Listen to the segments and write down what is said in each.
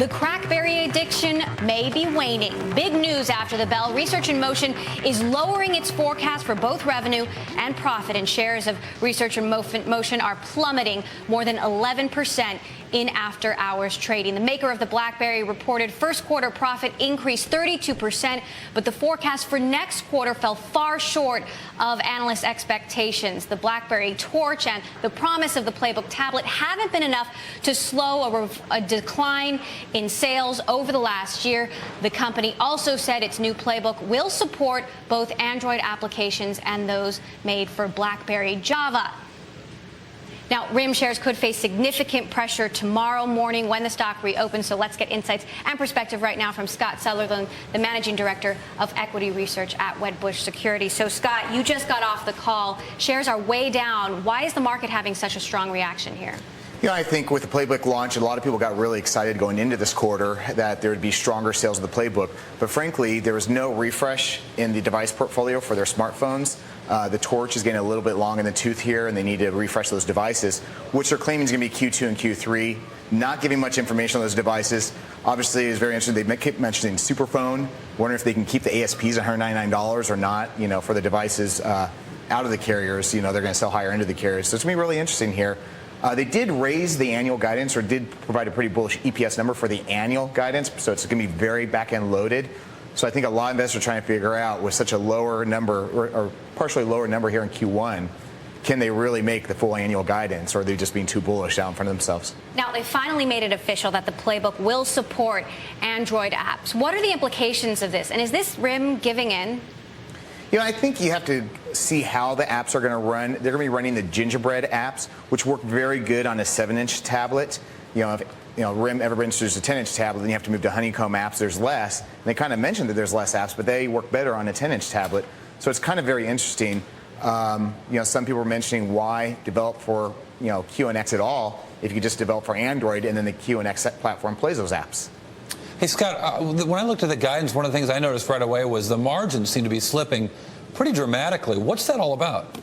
The BlackBerry addiction may be waning. Big news after the bell. Research In Motion is lowering its forecast for both revenue and profit, and shares of Research In Motion are plummeting more than 11% in after-hours trading. The maker of the BlackBerry reported first quarter profit increased 32%, but the forecast for next quarter fell far short of analyst expectations. The BlackBerry Torch and the promise of the PlayBook tablet haven't been enough to slow a decline in sales over the last year. The company also said its new PlayBook will support both Android applications and those made for BlackBerry Java. Now, RIM shares could face significant pressure tomorrow morning when the stock reopens. So let's get insights and perspective right now from Scott Sutherland, the managing director of equity research at Wedbush Securities. So, Scott, you just got off the call. Shares are way down. Why is the market having such a strong reaction here? Yeah, I think with the PlayBook launch, a lot of people got really excited going into this quarter that there would be stronger sales of the PlayBook. But frankly, there was no refresh in the device portfolio for their smartphones. The Torch is getting a little bit long in the tooth here, and they need to refresh those devices, which they're claiming is going to be Q2 and Q3. Not giving much information on those devices. Obviously, it's very interesting. They keep mentioning Superphone. Wondering if they can keep the ASPs at $199 or not, for the devices out of the carriers. They're going to sell higher into the carriers. So it's going to be really interesting here. They did raise the annual guidance, or did provide a pretty bullish EPS number for the annual guidance, so it's going to be very back-end loaded. So I think a lot of investors are trying to figure out, with such a lower number, or partially lower number here in Q1, can they really make the full annual guidance, or are they just being too bullish out in front of themselves? Now, they finally made it official that the PlayBook will support Android apps. What are the implications of this, and is this RIM giving in? I think you have to see how the apps are going to run. They're going to be running the Gingerbread apps, which work very good on a 7-inch tablet. If RIM ever introduced a 10-inch tablet, then you have to move to Honeycomb apps. There's less. And they kind of mentioned that there's less apps, but they work better on a 10-inch tablet. So it's kind of very interesting. Some people were mentioning why develop for QNX at all if you could just develop for Android, and then the QNX platform plays those apps. Hey, Scott, when I looked at the guidance, one of the things I noticed right away was the margins seem to be slipping pretty dramatically. What's that all about?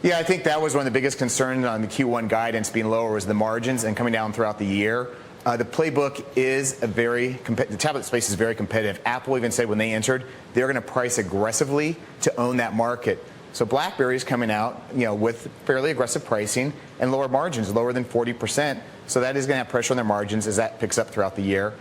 Yeah, I think that was one of the biggest concerns on the Q1 guidance being lower, was the margins and coming down throughout the year. The PlayBook is the tablet space is very competitive. Apple even said when they entered, they're going to price aggressively to own that market. So BlackBerry is coming out, with fairly aggressive pricing and lower margins, lower than 40%. So that is going to have pressure on their margins as that picks up throughout the year.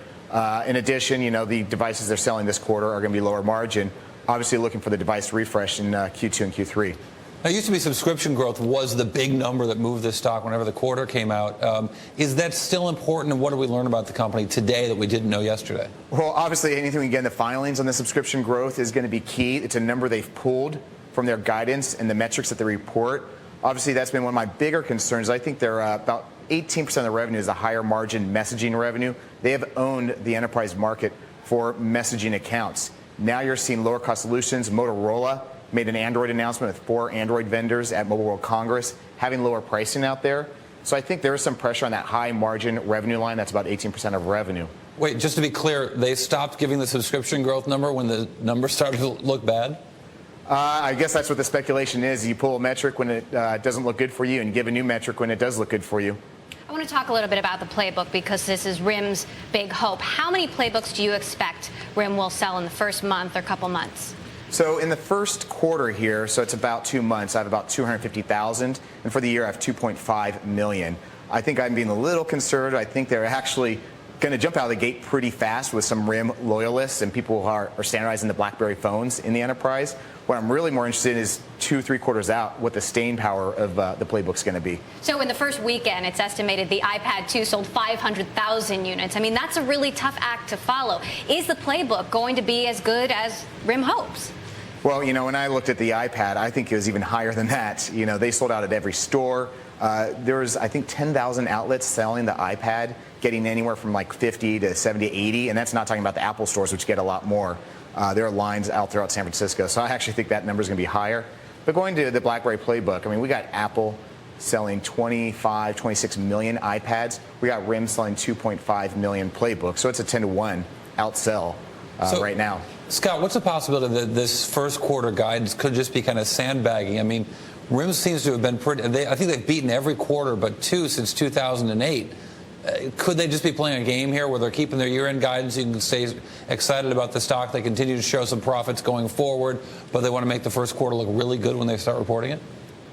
In addition, the devices they're selling this quarter are going to be lower margin. Obviously looking for the device refresh in Q2 and Q3. Now, it used to be subscription growth was the big number that moved this stock whenever the quarter came out. Is that still important, and what did we learn about the company today that we didn't know yesterday? Well, obviously, anything we get in the filings on the subscription growth is going to be key. It's a number they've pulled from their guidance and the metrics that they report. Obviously, that's been one of my bigger concerns. I think they're about 18% of the revenue is a higher margin messaging revenue. They have owned the enterprise market for messaging accounts. Now you're seeing lower cost solutions. Motorola made an Android announcement with 4 Android vendors at Mobile World Congress, having lower pricing out there. So I think there is some pressure on that high margin revenue line. That's about 18% of revenue. Wait, just to be clear, they stopped giving the subscription growth number when the numbers started to look bad? I guess that's what the speculation is. You pull a metric when it doesn't look good for you, and give a new metric when it does look good for you. I want to talk a little bit about the PlayBook, because this is RIM's big hope. How many PlayBooks do you expect RIM will sell in the first month or couple months? So in the first quarter here, so it's about 2 months, I have about 250,000, and for the year I have 2.5 million. I think I'm being a little conservative. I think they're actually going to jump out of the gate pretty fast with some RIM loyalists and people who are standardizing the BlackBerry phones in the enterprise. What I'm really more interested in is 2-3 quarters out what the staying power of the PlayBook's going to be. So in the first weekend, it's estimated the iPad 2 sold 500,000 units. I mean, that's a really tough act to follow. Is the PlayBook going to be as good as RIM hopes? Well, when I looked at the iPad, I think it was even higher than that. They sold out at every store. There was, I think, 10,000 outlets selling the iPad, getting anywhere from like 50 to 70 to 80, and that's not talking about the Apple stores, which get a lot more. There are lines out throughout San Francisco, so I actually think that number is going to be higher. But going to the BlackBerry PlayBook, I mean, we got Apple selling 26 million iPads. We got RIM selling 2.5 million PlayBooks, so it's a 10-to-1 outsell right now. Scott, what's the possibility that this first quarter guidance could just be kind of sandbagging? I mean, RIM seems to have been pretty. I think they've beaten every quarter but 2 since 2008. Could they just be playing a game here where they're keeping their year-end guidance? You can stay excited about the stock. They continue to show some profits going forward, but they want to make the first quarter look really good when they start reporting it?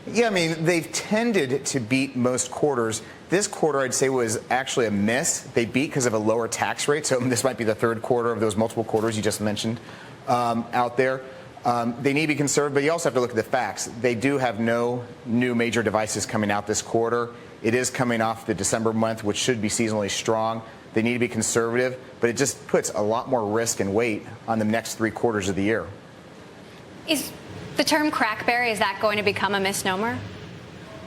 Yeah, I mean, they've tended to beat most quarters. This quarter, I'd say, was actually a miss. They beat because of a lower tax rate, so this might be the third quarter of those multiple quarters you just mentioned out there. They need to be conservative, but you also have to look at the facts. They do have no new major devices coming out this quarter. It is coming off the December month, which should be seasonally strong. They need to be conservative, but it just puts a lot more risk and weight on the next 3 quarters of the year. Is the term crackberry, is that going to become a misnomer?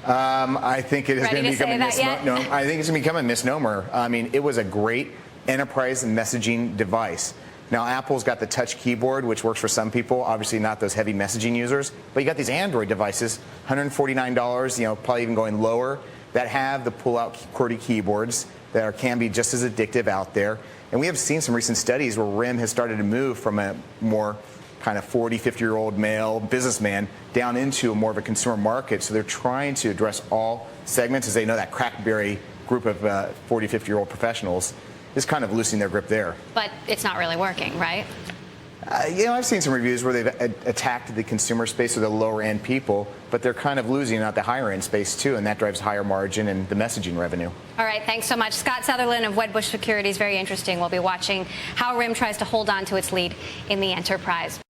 I think it is going to become a misnomer. I think it's going to become a misnomer. I mean, it was a great enterprise messaging device. Now, Apple's got the touch keyboard, which works for some people, obviously not those heavy messaging users. But you got these Android devices, $149, probably even going lower, that have the pull-out QWERTY keyboards that can be just as addictive out there. And we have seen some recent studies where RIM has started to move from a more kind of 40, 50-year-old male businessman down into more of a consumer market. So they're trying to address all segments, as they know that crackberry group of 40, 50-year-old professionals is kind of loosening their grip there. But it's not really working, right? I've seen some reviews where they've attacked the consumer space or the lower-end people, but they're kind of losing out the higher-end space, too, and that drives higher margin and the messaging revenue. All right, thanks so much. Scott Sutherland of Wedbush Securities, very interesting. We'll be watching how RIM tries to hold on to its lead in the enterprise.